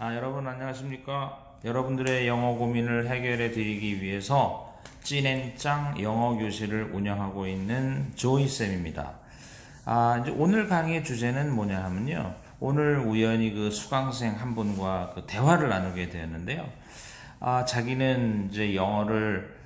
여러분 안녕하십니까? 여러분들의 영어 고민을 해결해 드리기 위해서 찐앤짱 영어 교실을 운영하고 있는 조이쌤입니다. 이제 오늘 강의의 주제는 뭐냐 하면요. 오늘 우연히 그 수강생 한 분과 그 대화를 나누게 되었는데요. 자기는 이제 영어를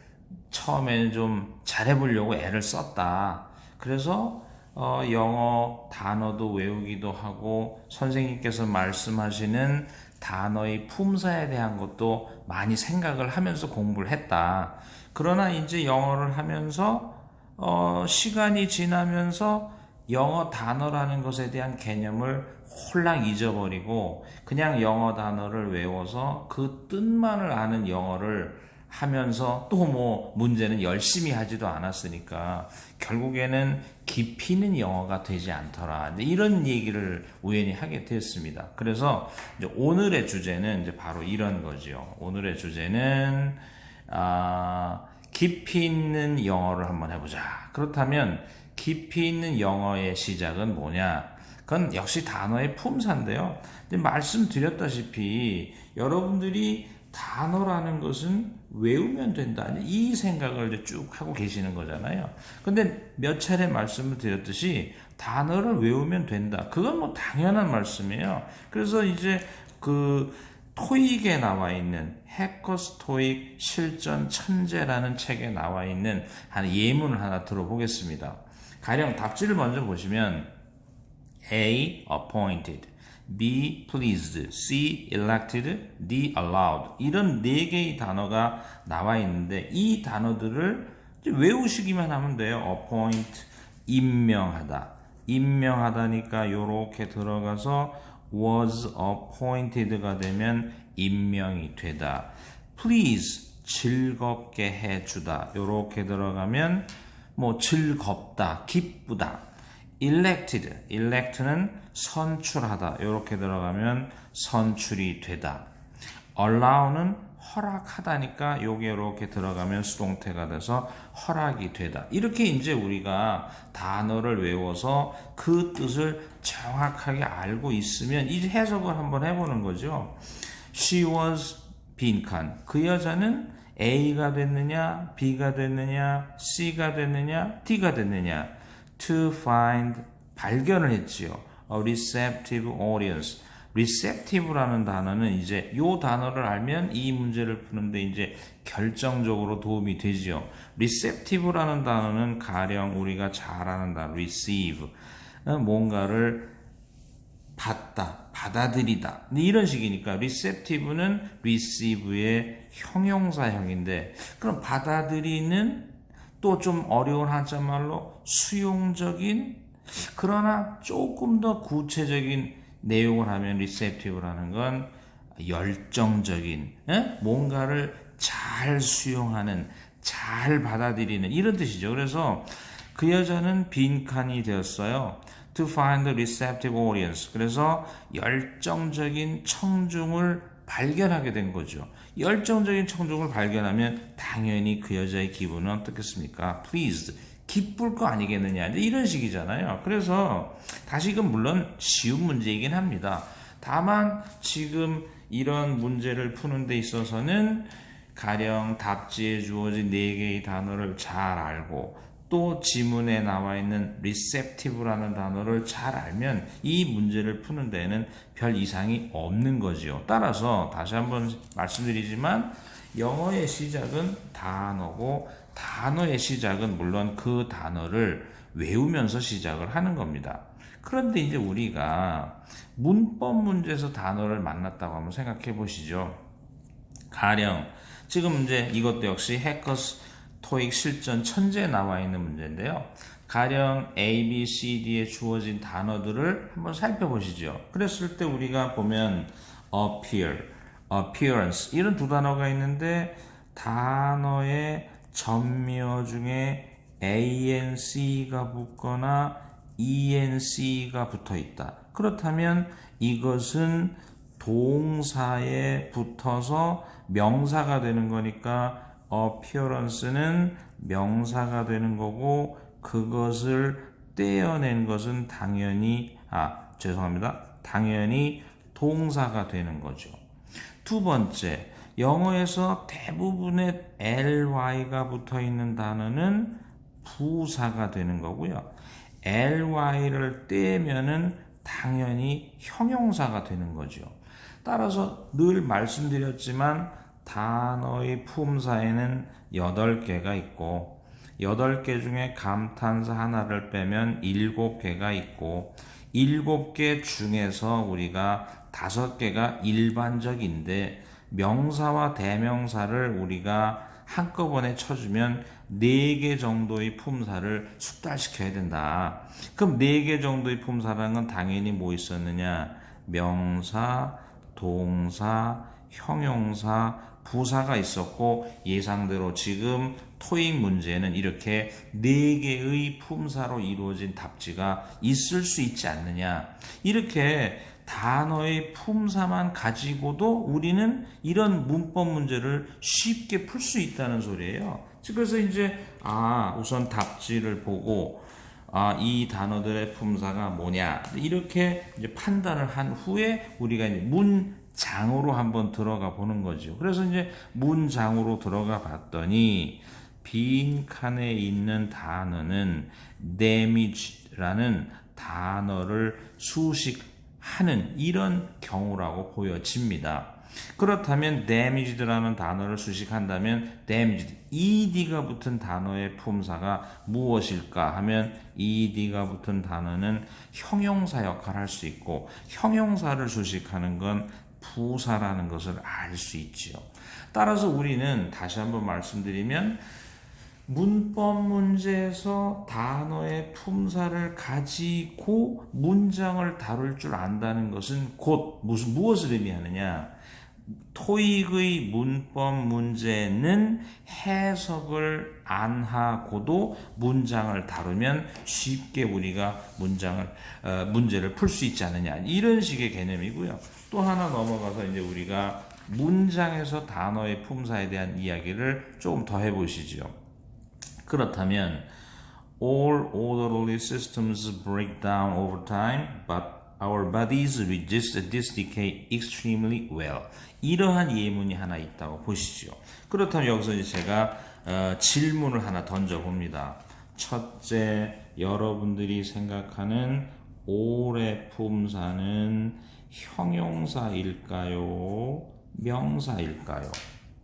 처음에는 좀 잘해보려고 애를 썼다. 그래서 영어 단어도 외우기도 하고 선생님께서 말씀하시는 단어의 품사에 대한 것도 많이 생각을 하면서 공부를 했다. 그러나 이제 영어를 하면서 시간이 지나면서 영어 단어라는 것에 대한 개념을 홀랑 잊어버리고 그냥 영어 단어를 외워서 그 뜻만을 아는 영어를 하면서 또 뭐 문제는 열심히 하지도 않았으니까 결국에는 깊이 있는 영어가 되지 않더라. 이런 얘기를 우연히 하게 되었습니다. 그래서 이제 오늘의 주제는 이제 바로 이런 거죠. 오늘의 주제는 깊이 있는 영어를 한번 해보자. 그렇다면 깊이 있는 영어의 시작은 뭐냐? 그건 역시 단어의 품사인데요. 말씀드렸다시피 여러분들이 단어라는 것은 외우면 된다. 이 생각을 이제 쭉 하고 계시는 거잖아요. 근데 몇 차례 말씀을 드렸듯이 단어를 외우면 된다. 그건 뭐 당연한 말씀이에요. 그래서 이제 그 토익에 나와 있는 해커스 토익 실전 천재라는 책에 나와 있는 한 예문을 하나 들어보겠습니다. 가령 답지를 먼저 보시면 A. appointed, B. pleased, C. elected, D. allowed 이런 네 개의 단어가 나와 있는데 이 단어들을 외우시기만 하면 돼요. appoint, 임명하다. 임명하다니까 요렇게 들어가서 was appointed가 되면 임명이 되다. please, 즐겁게 해주다. 요렇게 들어가면 뭐 즐겁다, 기쁘다. elect는 선출하다. 이렇게 들어가면 선출이 되다. allow는 허락하다니까 요게 이렇게 들어가면 수동태가 돼서 허락이 되다. 이렇게 이제 우리가 단어를 외워서 그 뜻을 정확하게 알고 있으면 이제 해석을 한번 해보는 거죠. She was 빈칸. 그 여자는 A가 됐느냐, B가 됐느냐, C가 됐느냐, D가 됐느냐. To find, 발견을 했지요. A receptive audience. receptive라는 단어는 이제 요 단어를 알면 이 문제를 푸는데 이제 결정적으로 도움이 되지요. receptive라는 단어는 가령 우리가 잘 아는 단어, receive. 뭔가를 받다, 받아들이다. 이런 식이니까 receptive는 receive의 형용사형인데 그럼 받아들이는 또 좀 어려운 한자말로 수용적인 그러나 조금 더 구체적인 내용을 하면 receptive라는 건 열정적인 뭔가를 잘 수용하는 잘 받아들이는 이런 뜻이죠. 그래서 그 여자는 빈칸이 되었어요. To find a receptive audience. 그래서 열정적인 청중을 발견하게 된 거죠. 열정적인 청중을 발견하면 당연히 그 여자의 기분은 어떻겠습니까? Pleased. 기쁠 거 아니겠느냐. 이런 식이잖아요. 그래서 다시금 물론 쉬운 문제이긴 합니다. 다만 지금 이런 문제를 푸는 데 있어서는 가령 답지에 주어진 4개의 단어를 잘 알고 또 지문에 나와 있는 receptive라는 단어를 잘 알면 이 문제를 푸는 데에는 별 이상이 없는 거죠. 따라서 다시 한번 말씀드리지만 영어의 시작은 단어고 단어의 시작은 물론 그 단어를 외우면서 시작을 하는 겁니다. 그런데 이제 우리가 문법 문제에서 단어를 만났다고 한번 생각해 보시죠. 가령 지금 이제 이것도 역시 해커스 토익 실전 천재에 나와 있는 문제인데요. 가령 A, B, C, D에 주어진 단어들을 한번 살펴보시죠. 그랬을 때 우리가 보면 appear, appearance 이런 두 단어가 있는데 단어의 전미어 중에 ANC가 붙거나 ENC가 붙어 있다. 그렇다면 이것은 동사에 붙어서 명사가 되는 거니까 appearance는 명사가 되는 거고 그것을 떼어낸 것은 당연히 동사가 되는 거죠. 두 번째, 영어에서 대부분의 ly가 붙어 있는 단어는 부사가 되는 거고요. ly를 떼면은 당연히 형용사가 되는 거죠. 따라서 늘 말씀드렸지만 단어의 품사에는 8개가 있고 8개 중에 감탄사 하나를 빼면 7개가 있고 7개 중에서 우리가 5개가 일반적인데 명사와 대명사를 우리가 한꺼번에 쳐주면 4개 정도의 품사를 숙달시켜야 된다. 그럼 4개 정도의 품사라는 건 당연히 뭐 있었느냐? 명사, 동사, 형용사, 부사가 있었고 예상대로 지금 토익 문제는 이렇게 4개의 품사로 이루어진 답지가 있을 수 있지 않느냐. 이렇게 단어의 품사만 가지고도 우리는 이런 문법 문제를 쉽게 풀 수 있다는 소리예요. 그래서 이제 우선 답지를 보고 이 단어들의 품사가 뭐냐 이렇게 이제 판단을 한 후에 우리가 이제 문장으로 한번 들어가 보는 거죠. 그래서 이제 문장으로 들어가 봤더니 빈칸에 있는 단어는 damage라는 단어를 수식하는 이런 경우라고 보여집니다. 그렇다면 damage라는 단어를 수식한다면 damaged, ed가 붙은 단어의 품사가 무엇일까 하면 ed가 붙은 단어는 형용사 역할을 할 수 있고 형용사를 수식하는 건 부사라는 것을 알 수 있지요. 따라서 우리는 다시 한번 말씀드리면 문법 문제에서 단어의 품사를 가지고 문장을 다룰 줄 안다는 것은 곧 무엇을 의미하느냐? 토익의 문법 문제는 해석을 안 하고도 문장을 다루면 쉽게 우리가 문제를 풀 수 있지 않느냐, 이런 식의 개념이고요. 또 하나 넘어가서 이제 우리가 문장에서 단어의 품사에 대한 이야기를 조금 더 해보시죠. 그렇다면 all orderly systems break down over time, but our bodies resist this decay extremely well. 이러한 예문이 하나 있다고 보시죠. 그렇다면 여기서 이제 제가 질문을 하나 던져봅니다. 첫째, 여러분들이 생각하는 올의 품사는 형용사일까요? 명사일까요?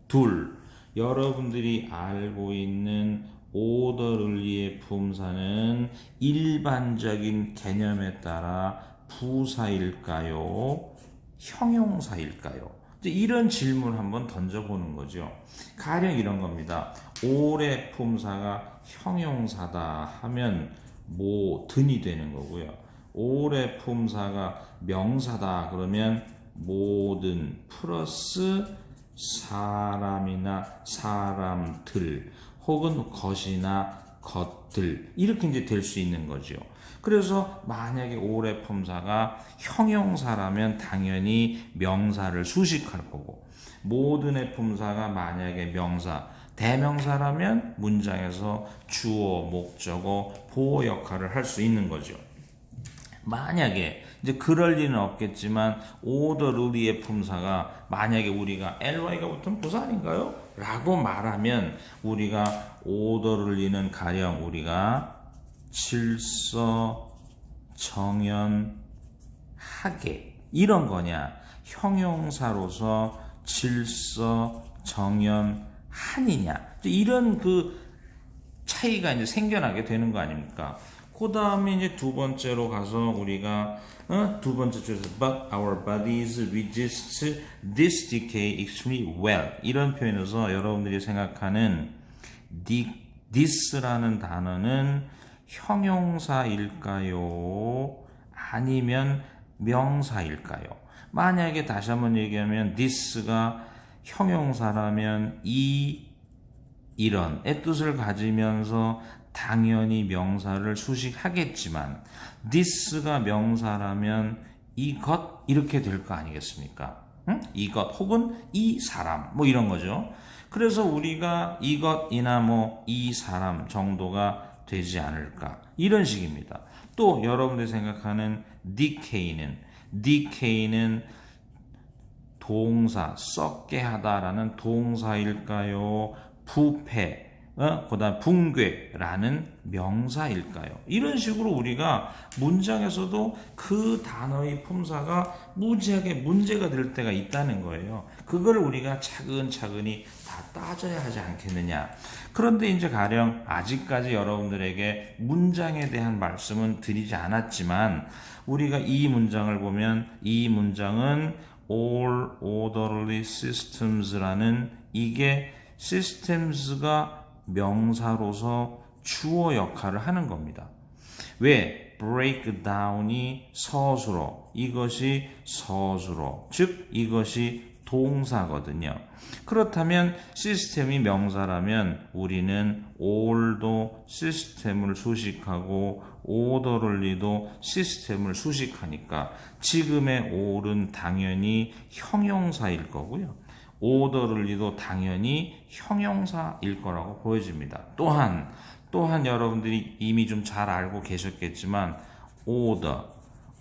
둘, 여러분들이 알고 있는 오더를리의 품사는 일반적인 개념에 따라 부사일까요? 형용사일까요? 이런 질문을 한번 던져보는 거죠. 가령 이런 겁니다. 올의 품사가 형용사다 하면 뭐든이 되는 거고요. 올의 품사가 명사다 그러면 모든 플러스 사람이나 사람들 혹은 것이나 것들 이렇게 이제 될 수 있는 거죠. 그래서 만약에 올의 품사가 형용사라면 당연히 명사를 수식할 거고 모든의 품사가 만약에 명사, 대명사라면 문장에서 주어, 목적어, 보어 역할을 할 수 있는 거죠. 만약에 이제 그럴 리는 없겠지만 오더르리의 품사가 만약에 우리가 ly가 붙은 부사 아닌가요? 라고 말하면 우리가 오더르리는 가령 우리가 질서, 정연, 하게 이런 거냐 형용사로서 질서, 정연, 한이냐 이런 그 차이가 이제 생겨나게 되는 거 아닙니까? 그 다음에 이제 두 번째로 가서 우리가 두 번째 줄에서 but our bodies resist this decay extremely well 이런 표현에서 여러분들이 생각하는 this라는 단어는 형용사일까요? 아니면 명사일까요? 만약에 다시 한번 얘기하면 this가 형용사라면 이런의 뜻을 가지면서 당연히 명사를 수식하겠지만 this가 명사라면 이것 이렇게 될 거 아니겠습니까? 이것 혹은 이 사람 뭐 이런 거죠. 그래서 우리가 이것이나 뭐 이 사람 정도가 되지 않을까 이런 식입니다. 또 여러분들이 생각하는 decay는 동사, 썩게 하다라는 동사일까요? 부패, 그다음 붕괴라는 명사일까요? 이런 식으로 우리가 문장에서도 그 단어의 품사가 무지하게 문제가 될 때가 있다는 거예요. 그걸 우리가 차근차근히 다 따져야 하지 않겠느냐. 그런데 이제 가령 아직까지 여러분들에게 문장에 대한 말씀은 드리지 않았지만 우리가 이 문장을 보면 이 문장은 all orderly systems라는 이게 systems가 명사로서 주어 역할을 하는 겁니다. 왜? breakdown이 서술어, 이것이 서술어, 즉 이것이 동사거든요. 그렇다면 시스템이 명사라면 우리는 all도 시스템을 수식하고 orderly도 시스템을 수식하니까 지금의 all은 당연히 형용사일 거고요. orderly도 당연히 형용사일 거라고 보여집니다. 또한 여러분들이 이미 좀 잘 알고 계셨겠지만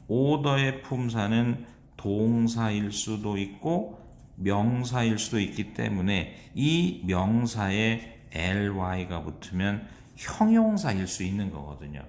order의 품사는 동사일 수도 있고 명사일 수도 있기 때문에 이 명사에 ly가 붙으면 형용사일 수 있는 거거든요.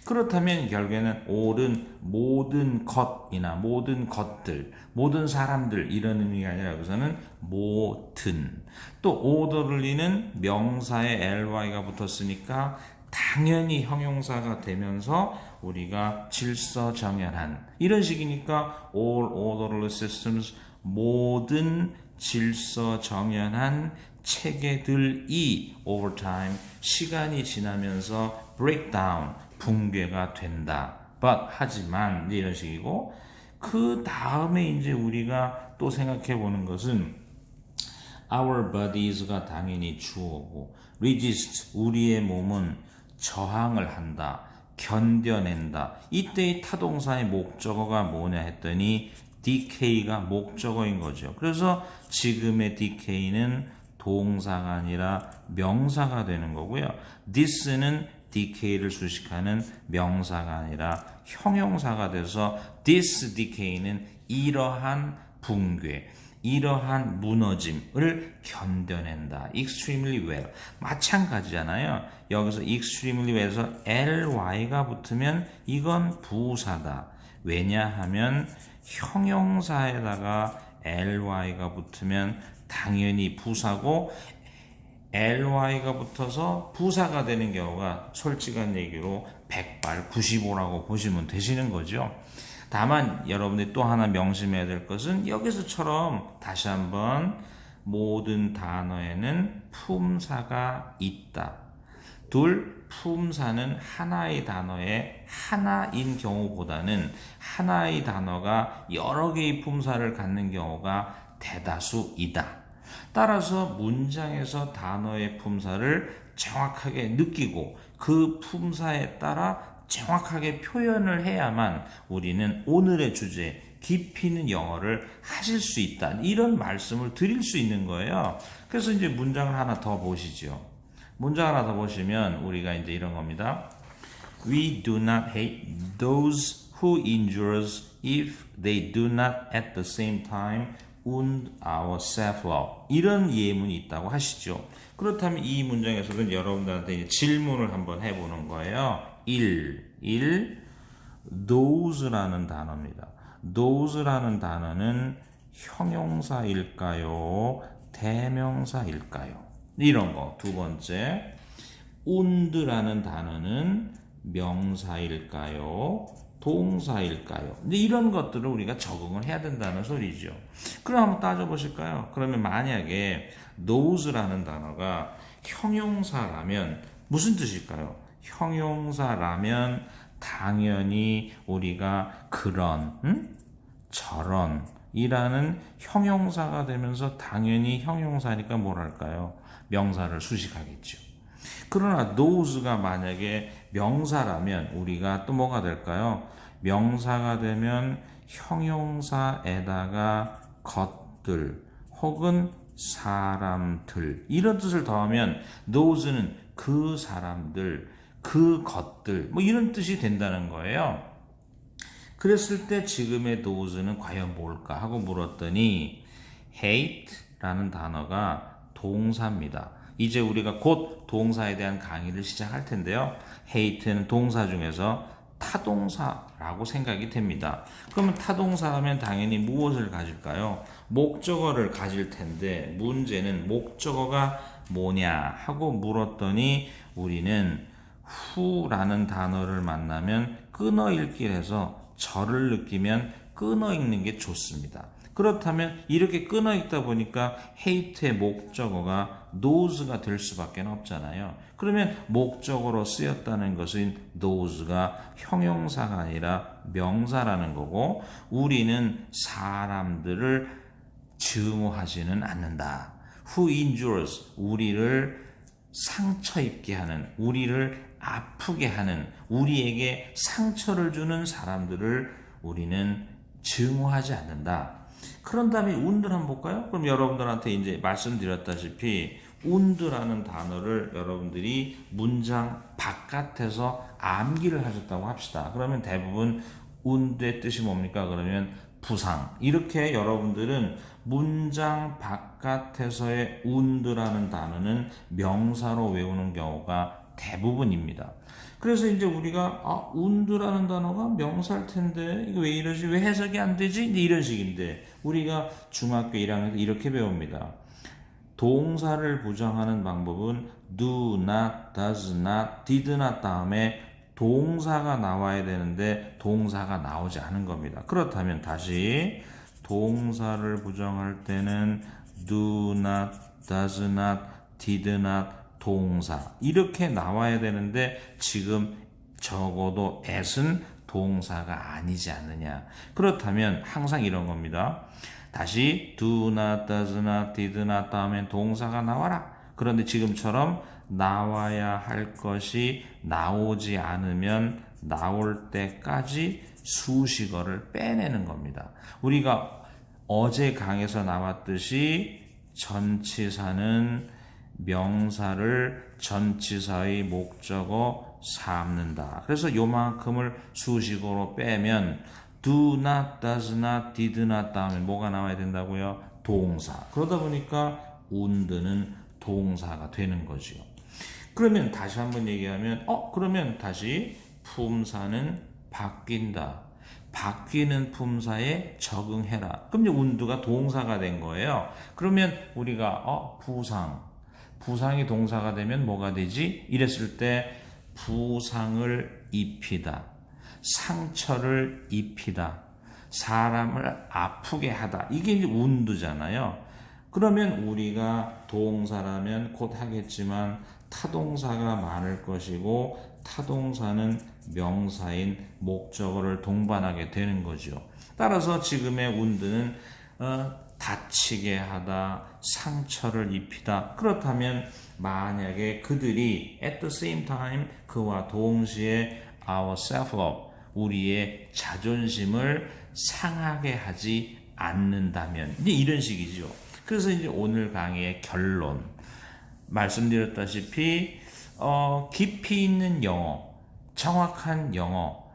그렇다면 결국에는 all은 모든 것이나 모든 것들, 모든 사람들 이런 의미가 아니라 여기서는 모든. 또 orderly는 명사에 ly가 붙었으니까 당연히 형용사가 되면서 우리가 질서정연한 이런 식이니까 all orderly systems 모든 질서정연한 체계들이 over time 시간이 지나면서 breakdown 붕괴가 된다. but 하지만 이런 식이고 그 다음에 이제 우리가 또 생각해 보는 것은 our bodies가 당연히 주어고 resist 우리의 몸은 저항을 한다. 견뎌낸다. 이때의 타동사의 목적어가 뭐냐 했더니 decay가 목적어인 거죠. 그래서 지금의 decay는 동사가 아니라 명사가 되는 거고요. this는 decay를 수식하는 명사가 아니라 형용사가 돼서 this decay는 이러한 붕괴, 이러한 무너짐을 견뎌낸다. extremely well. 마찬가지잖아요. 여기서 extremely well에서 ly가 붙으면 이건 부사다. 왜냐하면 형용사에다가 ly가 붙으면 당연히 부사고 ly가 붙어서 부사가 되는 경우가 솔직한 얘기로 100발 95라고 보시면 되시는 거죠. 다만 여러분들이 또 하나 명심해야 될 것은 여기서처럼 다시 한번 모든 단어에는 품사가 있다. 둘, 품사는 하나의 단어에 하나인 경우보다는 하나의 단어가 여러 개의 품사를 갖는 경우가 대다수이다. 따라서 문장에서 단어의 품사를 정확하게 느끼고 그 품사에 따라 정확하게 표현을 해야만 우리는 오늘의 주제 깊이 있는 영어를 하실 수 있다. 이런 말씀을 드릴 수 있는 거예요. 그래서 이제 문장을 하나 더 보시죠. 문장 하나 더 보시면 우리가 이제 이런 겁니다. We do not hate those who injure us if they do not at the same time wound our self-love. 이런 예문이 있다고 하시죠. 그렇다면 이 문장에서는 여러분들한테 이제 질문을 한번 해보는 거예요. 1. those라는 단어입니다. those라는 단어는 형용사일까요? 대명사일까요? 이런 거. 두 번째, wound라는 단어는 명사일까요? 동사일까요? 근데 이런 것들을 우리가 적응을 해야 된다는 소리죠. 그럼 한번 따져보실까요? 그러면 만약에 those라는 단어가 형용사라면 무슨 뜻일까요? 형용사라면 당연히 우리가 그런, 저런 이라는 형용사가 되면서 당연히 형용사니까 뭐랄까요? 명사를 수식하겠죠. 그러나 those가 만약에 명사라면 우리가 또 뭐가 될까요? 명사가 되면 형용사에다가 것들 혹은 사람들 이런 뜻을 더하면 those는 그 사람들, 그 것들 뭐 이런 뜻이 된다는 거예요. 그랬을 때 지금의 those는 과연 뭘까 하고 물었더니 hate라는 단어가 동사입니다. 이제 우리가 곧 동사에 대한 강의를 시작할 텐데요. hate는 동사 중에서 타동사라고 생각이 됩니다. 그러면 타동사 하면 당연히 무엇을 가질까요? 목적어를 가질 텐데 문제는 목적어가 뭐냐 하고 물었더니 우리는 who라는 단어를 만나면 끊어 읽기를 해서 절을 느끼면 끊어 읽는 게 좋습니다. 그렇다면 이렇게 끊어 읽다 보니까 hate의 목적어가 those가 될 수밖에 없잖아요. 그러면 목적어로 쓰였다는 것은 those가 형용사가 아니라 명사라는 거고 우리는 사람들을 증오하지는 않는다. Who injures, 우리를 상처 입게 하는, 우리를 아프게 하는, 우리에게 상처를 주는 사람들을 우리는 증오하지 않는다. 그런 다음에 운들 한번 볼까요? 그럼 여러분들한테 이제 말씀드렸다시피 운드라는 단어를 여러분들이 문장 바깥에서 암기를 하셨다고 합시다. 그러면 대부분 운드의 뜻이 뭡니까? 그러면 부상. 이렇게 여러분들은 문장 바깥에서의 운드라는 단어는 명사로 외우는 경우가 대부분입니다. 그래서 이제 우리가 운드라는 단어가 명사일 텐데 이거 왜 이러지? 왜 해석이 안 되지? 이런 식인데 우리가 중학교 1학년 때 이렇게 배웁니다. 동사를 부정하는 방법은 do not, does not, did not 다음에 동사가 나와야 되는데 동사가 나오지 않은 겁니다. 그렇다면 다시 동사를 부정할 때는 do not, does not, did not 동사 이렇게 나와야 되는데 지금 적어도 at은 동사가 아니지 않느냐. 그렇다면 항상 이런 겁니다. 다시 do not, does not, did not 다음엔 동사가 나와라. 그런데 지금처럼 나와야 할 것이 나오지 않으면 나올 때까지 수식어를 빼내는 겁니다. 우리가 어제 강에서 나왔듯이 전치사는 명사를 전치사의 목적어 삼는다. 그래서 요만큼을 수식어로 빼면 do not, does not, did not 다음에 뭐가 나와야 된다고요? 동사. 그러다 보니까 would는 동사가 되는 거죠. 그러면 다시 한번 얘기하면 그러면 다시 품사는 바뀐다. 바뀌는 품사에 적응해라. 그럼 이제 would가 동사가 된 거예요. 그러면 우리가 부상이 동사가 되면 뭐가 되지? 이랬을 때 부상을 입히다. 상처를 입히다. 사람을 아프게 하다. 이게 이제 would잖아요. 그러면 우리가 동사라면 곧 하겠지만 타동사가 많을 것이고 타동사는 명사인 목적어를 동반하게 되는 거죠. 따라서 지금의 would는 다치게 하다, 상처를 입히다. 그렇다면 만약에 그들이 at the same time 그와 동시에 our self-love, 우리의 자존심을 상하게 하지 않는다면 이제 이런 식이죠. 그래서 이제 오늘 강의의 결론 말씀드렸다시피 깊이 있는 영어, 정확한 영어,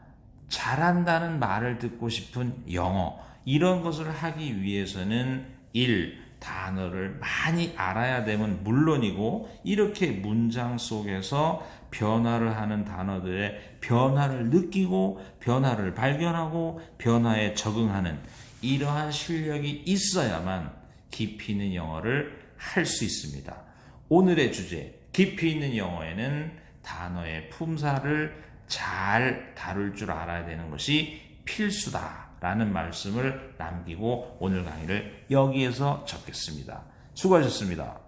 잘한다는 말을 듣고 싶은 영어 이런 것을 하기 위해서는 1. 단어를 많이 알아야 되면 물론이고 이렇게 문장 속에서 변화를 하는 단어들의 변화를 느끼고 변화를 발견하고 변화에 적응하는 이러한 실력이 있어야만 깊이 있는 영어를 할 수 있습니다. 오늘의 주제 깊이 있는 영어에는 단어의 품사를 잘 다룰 줄 알아야 되는 것이 필수다 라는 말씀을 남기고 오늘 강의를 여기에서 접겠습니다. 수고하셨습니다.